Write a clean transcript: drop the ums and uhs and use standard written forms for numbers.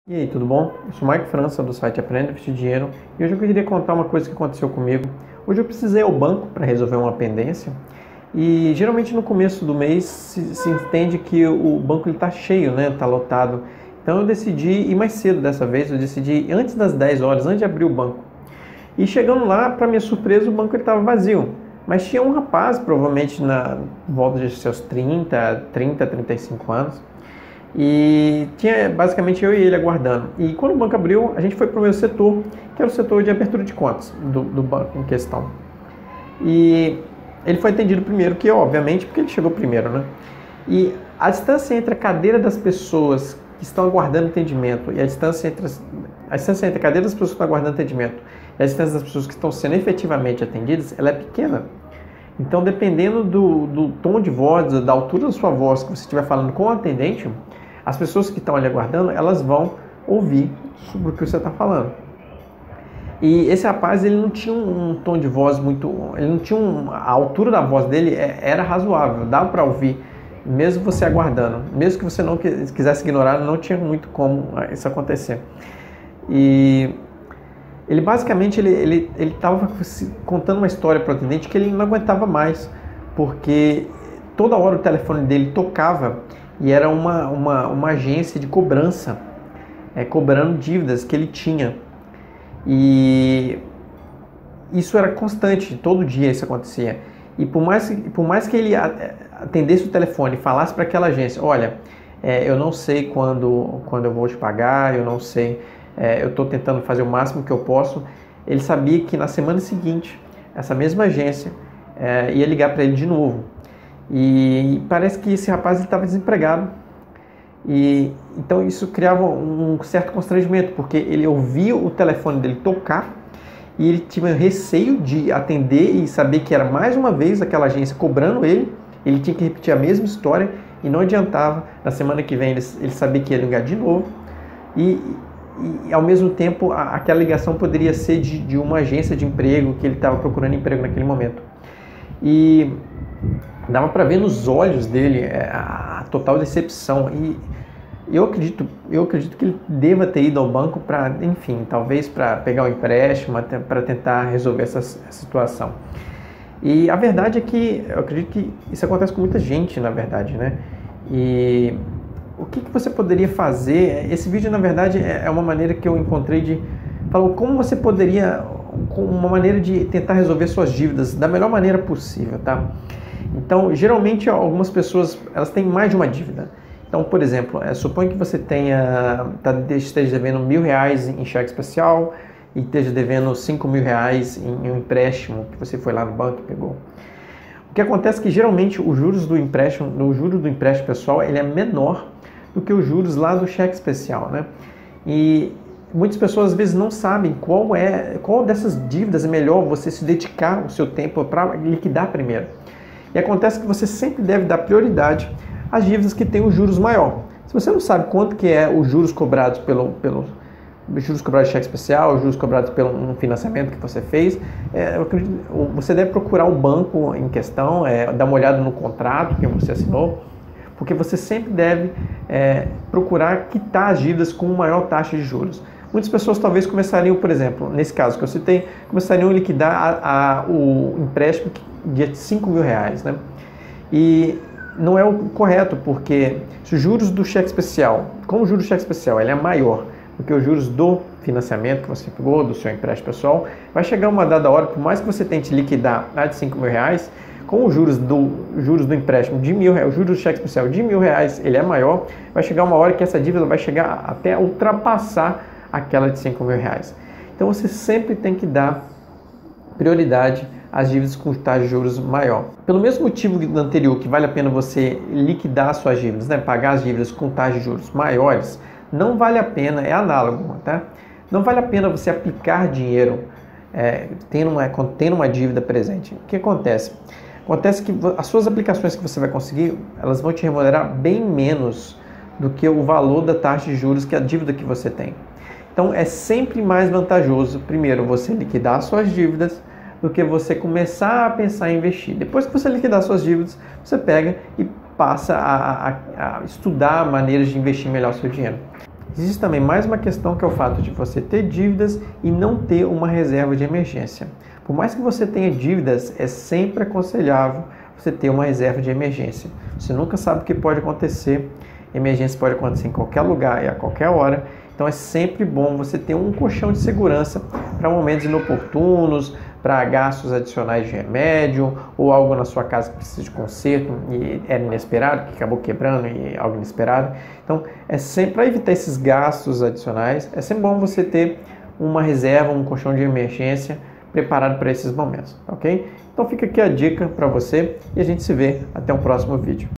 E aí, tudo bom? Eu sou o Mike França do site Aprenda a Investir Dinheiro e hoje eu queria contar uma coisa que aconteceu comigo. Hoje eu precisei ir ao banco para resolver uma pendência e geralmente no começo do mês se entende que o banco está cheio, né? Está lotado. Então eu decidi ir mais cedo dessa vez, eu decidi ir antes das 10 horas, antes de abrir o banco. E chegando lá, para minha surpresa, o banco estava vazio. Mas tinha um rapaz, provavelmente na volta de seus 35 anos. E tinha basicamente eu e ele aguardando. E quando o banco abriu, a gente foi para o meu setor, que era o setor de abertura de contas do banco em questão. E ele foi atendido primeiro que eu, obviamente, porque ele chegou primeiro, né? E a distância entre a cadeira das pessoas que estão aguardando atendimento e a distância entre a cadeira das pessoas que estão aguardando atendimento e a distância das pessoas que estão sendo efetivamente atendidas, ela é pequena. Então, dependendo do tom de voz, da altura da sua voz que você estiver falando com o atendente, as pessoas que estão ali aguardando, elas vão ouvir sobre o que você está falando. E esse rapaz, ele não tinha um tom de voz muito... Ele não tinha a altura da voz dele era razoável, dava para ouvir, mesmo você aguardando. Mesmo que você não quisesse ignorar, não tinha muito como isso acontecer. E ele basicamente ele estava contando uma história para o atendente que ele não aguentava mais, porque toda hora o telefone dele tocava e era uma agência de cobrança, cobrando dívidas que ele tinha. E isso era constante, todo dia isso acontecia. E por mais que ele atendesse o telefone e falasse para aquela agência, olha, eu não sei quando eu vou te pagar, eu não sei, eu estou tentando fazer o máximo que eu posso, ele sabia que na semana seguinte, essa mesma agência ia ligar para ele de novo. E parece que esse rapaz estava desempregado. E então isso criava um certo constrangimento, porque ele ouvia o telefone dele tocar e ele tinha receio de atender e saber que era mais uma vez aquela agência cobrando ele tinha que repetir a mesma história e não adiantava. Na semana que vem ele sabia que ia ligar de novo e ao mesmo tempo aquela ligação poderia ser de uma agência de emprego, que ele estava procurando emprego naquele momento. E dava para ver nos olhos dele a total decepção. E eu acredito que ele deva ter ido ao banco para, enfim, talvez para pegar um empréstimo, para tentar resolver essa situação. E a verdade é que eu acredito que isso acontece com muita gente, na verdade, né? E o que você poderia fazer? Esse vídeo, na verdade, é uma maneira que eu encontrei de falar como você poderia, com uma maneira de tentar resolver suas dívidas da melhor maneira possível, tá? Então, geralmente, algumas pessoas, elas têm mais de uma dívida. Então, por exemplo, suponha que você esteja devendo R$1.000 em cheque especial e esteja devendo R$5.000 em um empréstimo que você foi lá no banco e pegou. O que acontece é que, geralmente, os juros do empréstimo pessoal, ele é menor do que os juros lá do cheque especial, né? E muitas pessoas, às vezes, não sabem qual dessas dívidas é melhor você se dedicar o seu tempo para liquidar primeiro. E acontece que você sempre deve dar prioridade às dívidas que têm os juros maior. Se você não sabe quanto que é os juros cobrados os juros cobrados de cheque especial, os juros cobrados pelo um financiamento que você fez, você deve procurar o banco em questão, dar uma olhada no contrato que você assinou, porque você sempre deve procurar quitar as dívidas com maior taxa de juros. Muitas pessoas talvez começariam, por exemplo, nesse caso que eu citei, começariam a liquidar o empréstimo de R$5.000, né? E não é o correto, porque se os juros do cheque especial, como o juros do cheque especial ele é maior do que os juros do financiamento que você pegou, do seu empréstimo pessoal, vai chegar uma dada hora, por mais que você tente liquidar a de R$5.000, com os juros do empréstimo de R$1.000, o juros do cheque especial de R$1.000, ele é maior, vai chegar uma hora que essa dívida vai chegar até ultrapassar aquela de R$5.000. Então você sempre tem que dar prioridade às dívidas com taxa de juros maior. Pelo mesmo motivo do anterior, que vale a pena você liquidar suas dívidas, né? Pagar as dívidas com taxa de juros maiores, não vale a pena, é análogo, tá? Não vale a pena você aplicar dinheiro tendo uma dívida presente. O que acontece? Acontece que as suas aplicações que você vai conseguir, elas vão te remunerar bem menos do que o valor da taxa de juros, que é a dívida que você tem. Então é sempre mais vantajoso, primeiro, você liquidar suas dívidas do que você começar a pensar em investir. Depois que você liquidar suas dívidas, você pega e passa a estudar maneiras de investir melhor o seu dinheiro. Existe também mais uma questão, que é o fato de você ter dívidas e não ter uma reserva de emergência. Por mais que você tenha dívidas, é sempre aconselhável você ter uma reserva de emergência. Você nunca sabe o que pode acontecer. Emergência pode acontecer em qualquer lugar e a qualquer hora. Então é sempre bom você ter um colchão de segurança para momentos inoportunos, para gastos adicionais de remédio ou algo na sua casa que precisa de conserto e era inesperado, que acabou quebrando e algo inesperado. Então é sempre, para evitar esses gastos adicionais, é sempre bom você ter uma reserva, um colchão de emergência preparado para esses momentos, ok? Então fica aqui a dica para você e a gente se vê até o próximo vídeo.